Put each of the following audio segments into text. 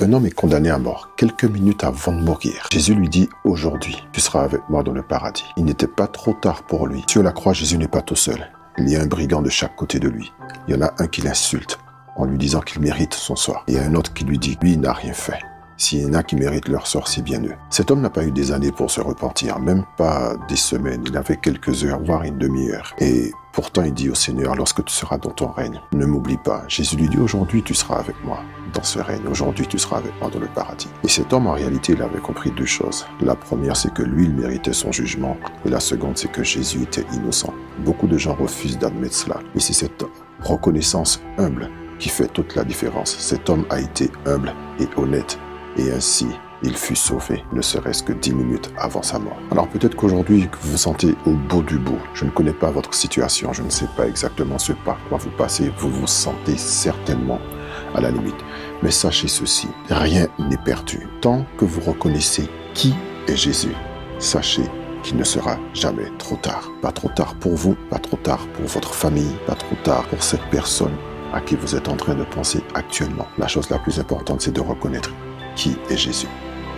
Un homme est condamné à mort quelques minutes avant de mourir. Jésus lui dit « Aujourd'hui, tu seras avec moi dans le paradis ». Il n'était pas trop tard pour lui. Sur la croix, Jésus n'est pas tout seul. Il y a un brigand de chaque côté de lui. Il y en a un qui l'insulte en lui disant qu'il mérite son sort. Et il y a un autre qui lui dit « Lui, il n'a rien fait ». S'il y en a qui méritent leur sort, c'est bien eux. Cet homme n'a pas eu des années pour se repentir, même pas des semaines. Il avait quelques heures, voire une demi-heure. Et pourtant, il dit au Seigneur, lorsque tu seras dans ton règne, ne m'oublie pas. Jésus lui dit, aujourd'hui, tu seras avec moi dans ce règne. Aujourd'hui, tu seras avec moi dans le paradis. Et cet homme, en réalité, il avait compris deux choses. La première, c'est que lui, il méritait son jugement. Et la seconde, c'est que Jésus était innocent. Beaucoup de gens refusent d'admettre cela. Et c'est cette reconnaissance humble qui fait toute la différence. Cet homme a été humble et honnête. Et ainsi, il fut sauvé, ne serait-ce que 10 minutes avant sa mort. Alors peut-être qu'aujourd'hui, vous vous sentez au bout du bout. Je ne connais pas votre situation, je ne sais pas exactement ce par quoi vous passez. Vous vous sentez certainement à la limite. Mais sachez ceci, rien n'est perdu. Tant que vous reconnaissez qui est Jésus, sachez qu'il ne sera jamais trop tard. Pas trop tard pour vous, pas trop tard pour votre famille, pas trop tard pour cette personne à qui vous êtes en train de penser actuellement. La chose la plus importante, c'est de reconnaître qui est Jésus,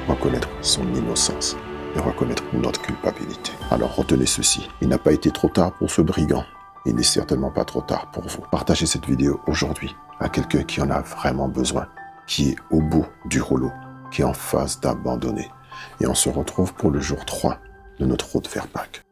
reconnaître son innocence et reconnaître notre culpabilité. Alors retenez ceci, il n'a pas été trop tard pour ce brigand, il n'est certainement pas trop tard pour vous. Partagez cette vidéo aujourd'hui à quelqu'un qui en a vraiment besoin, qui est au bout du rouleau, qui est en phase d'abandonner. Et on se retrouve pour le jour 3 de notre route vers Pâques.